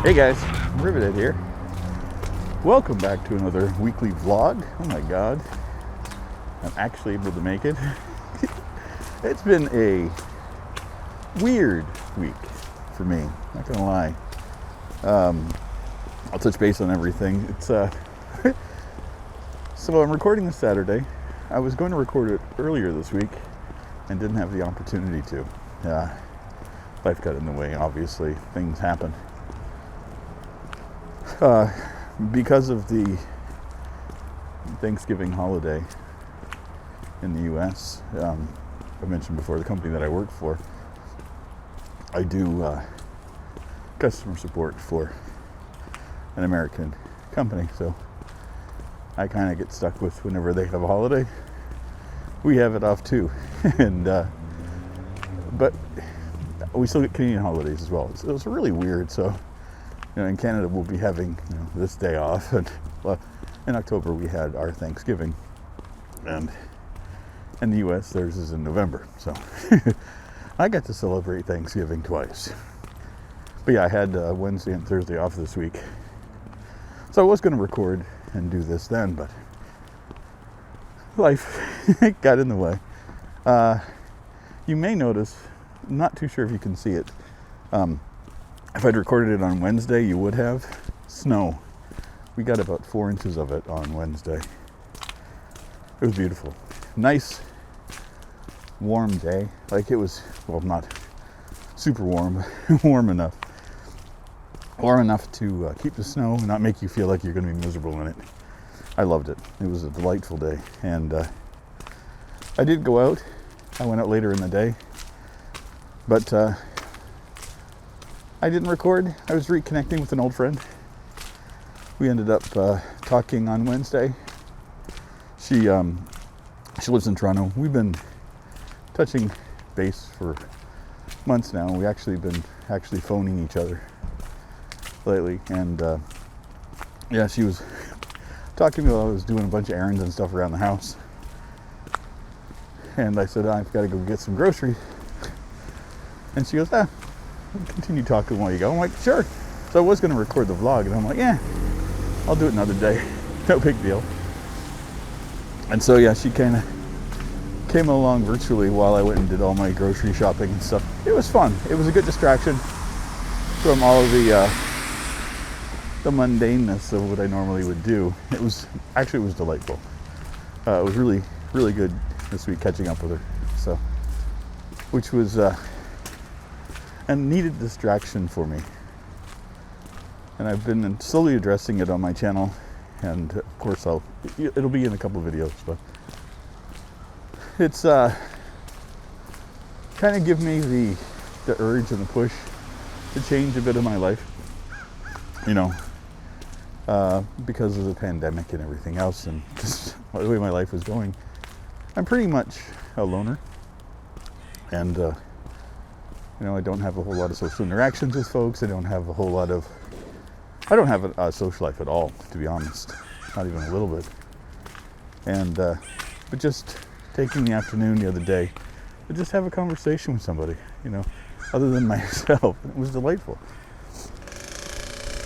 Hey guys, Rivet here. Welcome back to another weekly vlog. Oh my god, I'm actually able to make it. It's been a weird week for me, not gonna lie. I'll touch base on everything. It's so I'm recording this Saturday. I was going to record it earlier this week and didn't have the opportunity to. Life got in the way, obviously. Things happen. Because of the Thanksgiving holiday in the US, I mentioned before the company that I work for, I do customer support for an American company, so I kind of get stuck with whenever they have a holiday, we have it off too. And but we still get Canadian holidays as well. It's really weird. So in Canada, we'll be having this day off, and in October we had our Thanksgiving, and in the U.S. theirs is in November. So I got to celebrate Thanksgiving twice. But yeah, I had Wednesday and Thursday off this week, so I was going to record and do this then, but life got in the way. You may notice, I'm not too sure if you can see it. If I'd recorded it on Wednesday, you would have snow. We got about 4 inches of it on Wednesday. It was beautiful. Nice, warm day. Like it was, well, not super warm, warm enough. Warm enough to keep the snow and not make you feel like you're going to be miserable in it. I loved it. It was a delightful day. And I did go out. I went out later in the day. But I didn't record. I was reconnecting with an old friend. We ended up talking on Wednesday. She lives in Toronto. We've been touching base for months now. We been phoning each other lately. And yeah, she was talking to me while I was doing a bunch of errands and stuff around the house. And I said, I've got to go get some groceries. And she goes, continue talking while you go. I'm like, sure. So I was going to record the vlog, and I'm like, yeah, I'll do it another day. No big deal. And so yeah, she kind of came along virtually while I went and did all my grocery shopping and stuff. It was fun. It was a good distraction from all of the mundaneness of what I normally would do. It was delightful. It was really, really good this week catching up with her. So, which was a needed distraction for me. And I've been slowly addressing it on my channel, and of course it'll be in a couple of videos, but it's kind of give me the urge and the push to change a bit of my life, because of the pandemic and everything else, and just the way my life was going. I'm pretty much a loner, and I don't have a whole lot of social interactions with folks. I don't have a social life at all, to be honest. Not even a little bit. And, but just taking the afternoon the other day to just have a conversation with somebody, other than myself. It was delightful.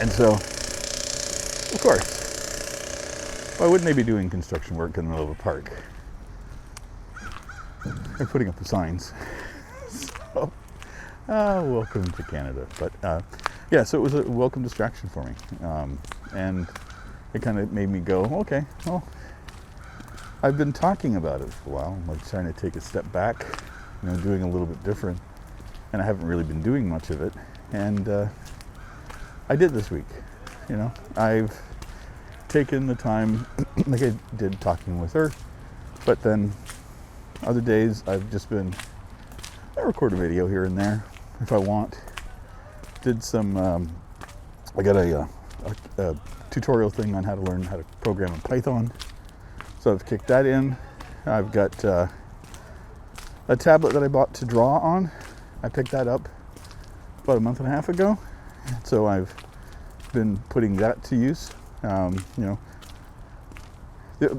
And so, of course, why wouldn't they be doing construction work in the middle of a park? They're putting up the signs. So, welcome to Canada. But yeah, so it was a welcome distraction for me, and it kind of made me go, okay, well, I've been talking about it for a while. I'm like trying to take a step back, doing a little bit different, and I haven't really been doing much of it. And I did this week. I've taken the time, like I did talking with her, but then other days I record a video here and there if I want. Did some, I got a tutorial thing on how to learn how to program in Python. So I've kicked that in. I've got a tablet that I bought to draw on. I picked that up about a month and a half ago. So I've been putting that to use. The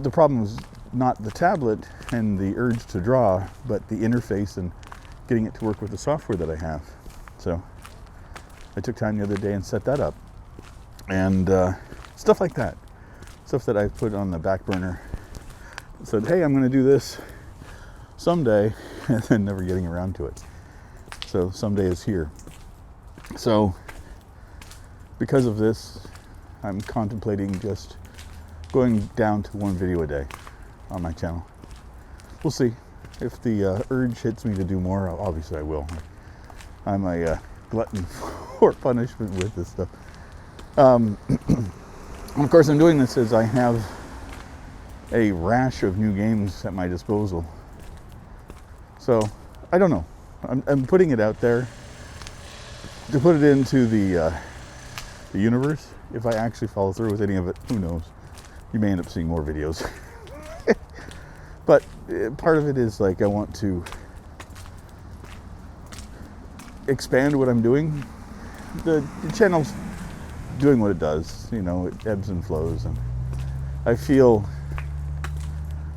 problem was not the tablet and the urge to draw, but the interface and getting it to work with the software that I have. So I took time the other day and set that up. and stuff like that. Stuff that I put on the back burner. Said, hey, I'm going to do this someday, and then never getting around to it. So someday is here. So because of this, I'm contemplating just going down to one video a day on my channel. We'll see. If the urge hits me to do more, obviously I will. I'm a glutton for punishment with this stuff. And of course, I'm doing this as I have a rash of new games at my disposal. So, I don't know. I'm putting it out there to put it into the universe. If I actually follow through with any of it, who knows? You may end up seeing more videos. But part of it is like I want to expand what I'm doing. The channel's doing what it does. You know, it ebbs and flows, and I feel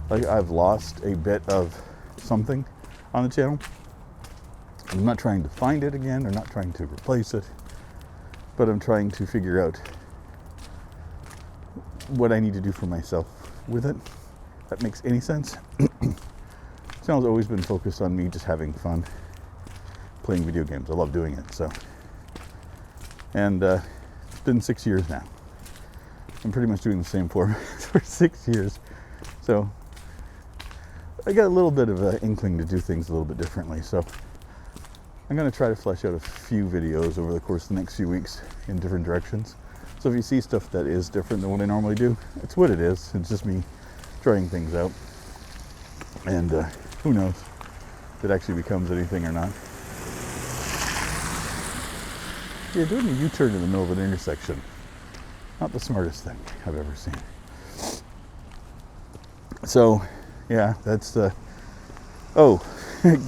like I've lost a bit of something on the channel. I'm not trying to find it again, or not trying to replace it, but I'm trying to figure out what I need to do for myself with it. If that makes any sense. The channel's always been focused on me just having fun playing video games. I love doing it. So, and it's been 6 years now. I'm pretty much doing the same format for 6 years. So I got a little bit of an inkling to do things a little bit differently. So I'm going to try to flesh out a few videos over the course of the next few weeks in different directions. So if you see stuff that is different than what I normally do, it's what it is. It's just me trying things out. And who knows if it actually becomes anything or not. Yeah, doing a U-turn in the middle of an intersection. Not the smartest thing I've ever seen. So, yeah, that's the... Oh,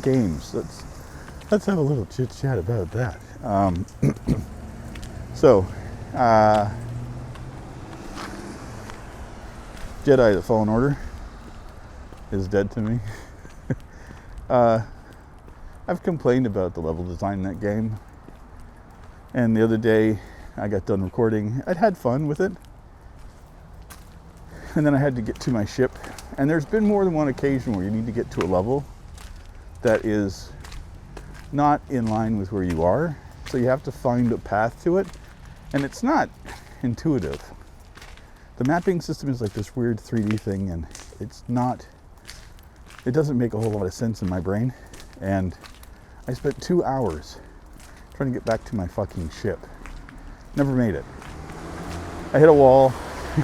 games. Let's have a little chit-chat about that. So, Jedi: The Fallen Order is dead to me. I've complained about the level design in that game. And the other day, I got done recording. I'd had fun with it. And then I had to get to my ship. And there's been more than one occasion where you need to get to a level that is not in line with where you are. So you have to find a path to it. And it's not intuitive. The mapping system is like this weird 3D thing, and it doesn't make a whole lot of sense in my brain. And I spent 2 hours trying to get back to my fucking ship. Never made it. I hit a wall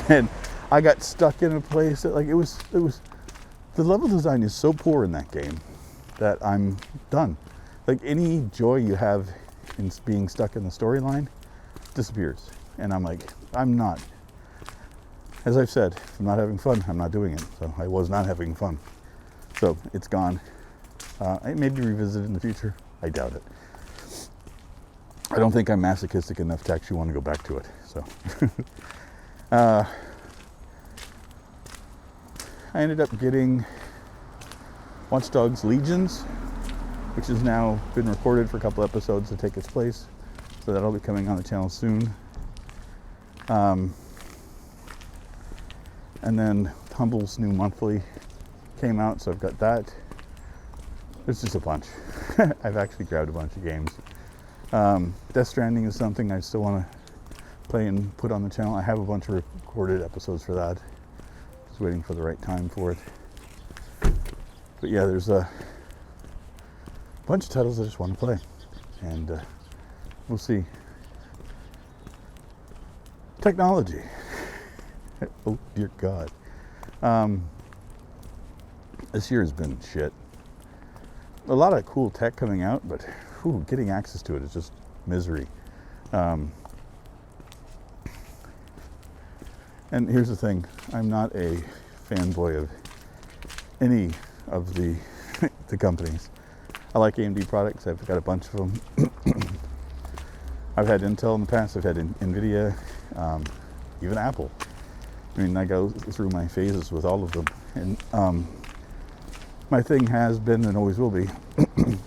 and I got stuck in a place that, like, it was the level design is so poor in that game that I'm done. Like, any joy you have in being stuck in the storyline disappears. And I'm like, I'm not. As I've said, if I'm not having fun, I'm not doing it. So I was not having fun. So it's gone. It may be revisited in the future. I doubt it. I don't think I'm masochistic enough to actually want to go back to it. So I ended up getting Watch Dogs Legions, which has now been recorded for a couple episodes to take its place. So that'll be coming on the channel soon. And then Humble's new monthly came out, so I've got that. There's just a bunch. I've actually grabbed a bunch of games. Death Stranding is something I still want to play and put on the channel. I have a bunch of recorded episodes for that. Just waiting for the right time for it. But yeah, there's a bunch of titles I just want to play. And we'll see. Technology. Oh dear God. This year has been shit. A lot of cool tech coming out, but getting access to it is just misery. And here's the thing, I'm not a fanboy of any of the the companies. I like AMD products. I've got a bunch of them. I've had Intel in the past. I've had NVIDIA, even Apple. I mean, I go through my phases with all of them. And my thing has been and always will be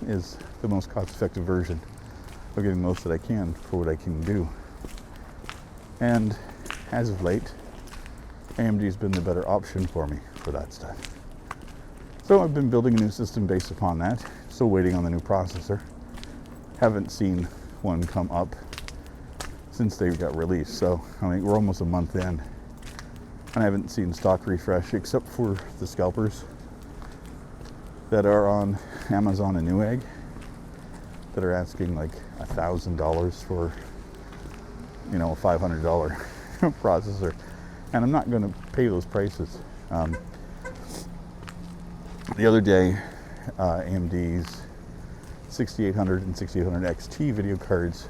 is the most cost-effective version of getting the most that I can for what I can do. And as of late, AMD's been the better option for me for that stuff. So I've been building a new system based upon that. Still waiting on the new processor. Haven't seen one come up since they got released. So I mean, we're almost a month in, and I haven't seen stock refresh except for the scalpers that are on Amazon and Newegg that are asking like $1,000 for, you know, a $500 processor, and I'm not going to pay those prices. The other day, AMD's 6800 and 6800 XT video cards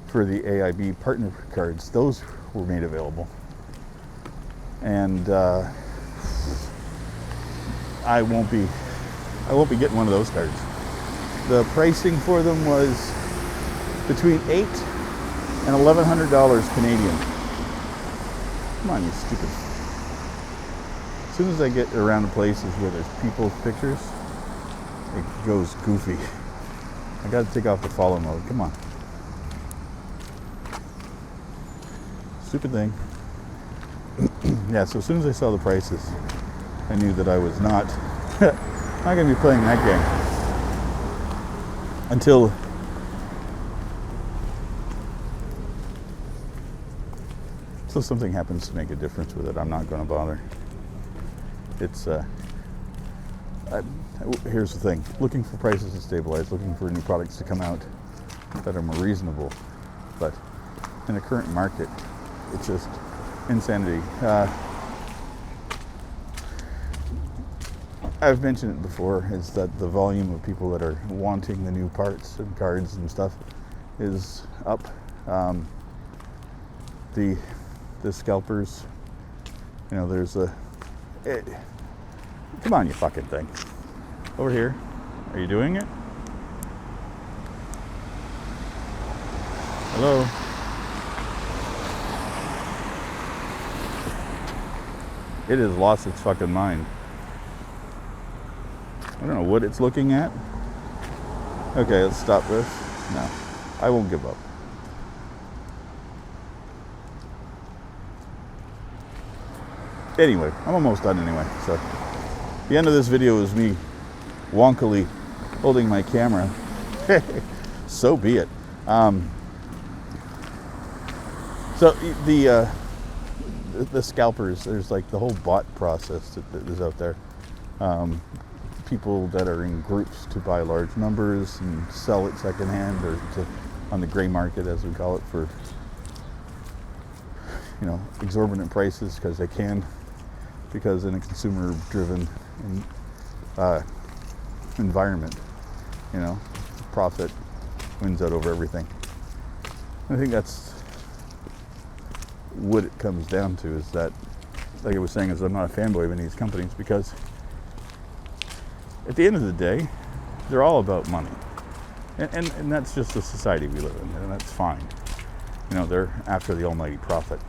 for the AIB partner cards, those were made available, and I won't be getting one of those cards. The pricing for them was between $800 and $1,100 Canadian. Come on, you stupid. As soon as I get around to places where there's people's pictures, it goes goofy. I gotta take off the follow mode. Come on. Stupid thing. Yeah, so as soon as I saw the prices, I knew that I was not gonna be playing that game until something happens to make a difference with it. I'm not going to bother. It's here's the thing: looking for prices to stabilize, looking for new products to come out that are more reasonable. But in the current market, it's just insanity. I've mentioned it before, is that the volume of people that are wanting the new parts and cards and stuff is up. The scalpers, you know, there's come on, you fucking thing. Over here. Are you doing it? Hello? It has lost its fucking mind. I don't know what it's looking at. Okay, let's stop this. No, I won't give up. Anyway, I'm almost done anyway. So the end of this video is me wonkily holding my camera. So be it. So the scalpers, there's like the whole bot process that is out there. People that are in groups to buy large numbers and sell it secondhand or on the gray market, as we call it, for, you know, exorbitant prices because they can, because in a consumer-driven environment, you know, profit wins out over everything. I think that's what it comes down to, is that, like I was saying, is I'm not a fanboy of any of these companies, because at the end of the day, they're all about money. And that's just the society we live in, and that's fine. You know, they're after the almighty profit.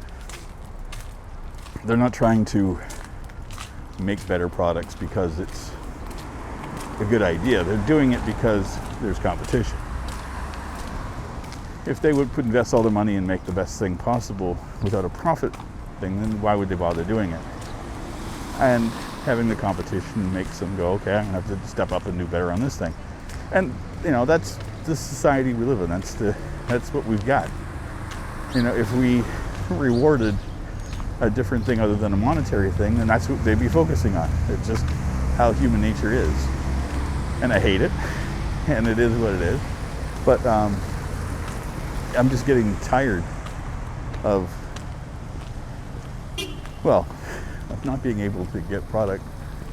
They're not trying to make better products because it's a good idea. They're doing it because there's competition. If they would invest all their money and make the best thing possible without a profit thing, then why would they bother doing it? And having the competition makes them go, okay, I'm gonna have to step up and do better on this thing. And you know, that's the society we live in. That's what we've got. You know, if we rewarded a different thing other than a monetary thing, then that's what they'd be focusing on. It's just how human nature is. And I hate it, and it is what it is. But I'm just getting tired of, well, of not being able to get product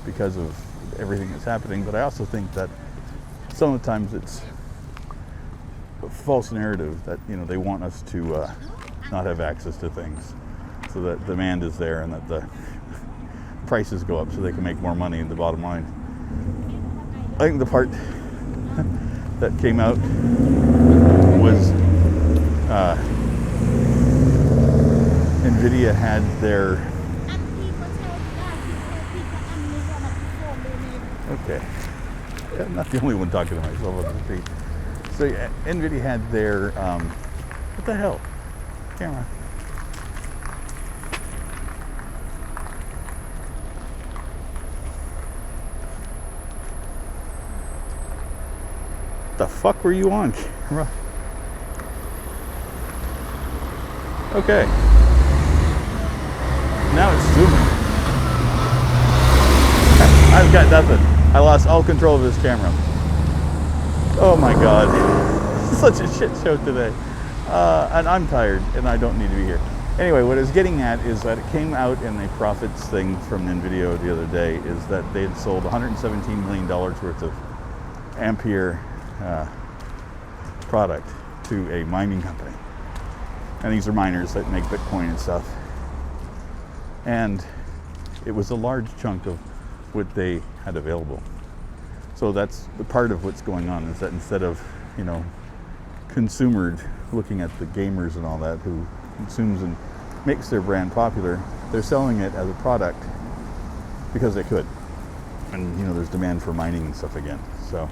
because of everything that's happening. But I also think that some of the times it's a false narrative that, you know, they want us to not have access to things, so that demand is there and that the prices go up so they can make more money in the bottom line. I think the part that came out was NVIDIA had their... Okay. I'm not the only one talking to myself on the street. So NVIDIA had their... what the hell? Camera. the fuck were you on camera? Okay. Now it's zooming. I've got nothing. I lost all control of this camera. Oh my god. Such a shit show today. And I'm tired and I don't need to be here. Anyway, what I was getting at is that it came out in a profits thing from NVIDIA the other day, is that they had sold $117 million worth of Ampere product to a mining company. And these are miners that make Bitcoin and stuff. And it was a large chunk of what they had available. So that's the part of what's going on, is that instead of, you know, consumered looking at the gamers and all that who consumes and makes their brand popular, they're selling it as a product because they could. And, you know, there's demand for mining and stuff again. So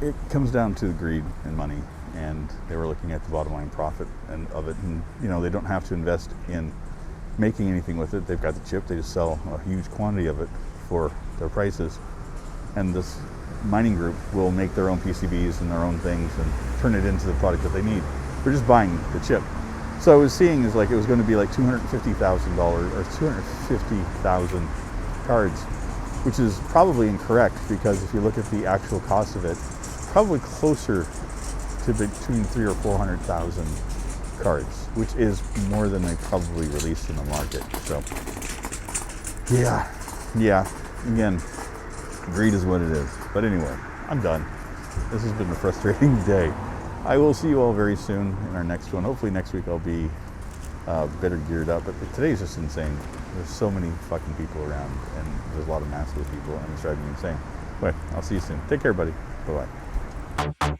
it comes down to greed and money, and they were looking at the bottom line profit and of it, and, you know, they don't have to invest in making anything with it. They've got the chip, they just sell a huge quantity of it for their prices, and this mining group will make their own PCBs and their own things and turn it into the product that they need. They're just buying the chip. So I was seeing is like it was going to be like $250,000 or 250,000 cards, which is probably incorrect, because if you look at the actual cost of it, probably closer to between 300,000 or 400,000 cards, which is more than they probably released in the market. So yeah, again, greed is what it is. But anyway, I'm done. This has been a frustrating day. I will see you all very soon in our next one. Hopefully next week I'll be better geared up. But today's just insane. There's so many fucking people around, and there's a lot of masses of people, and it's driving me insane. Anyway, I'll see you soon. Take care, buddy. Bye-bye.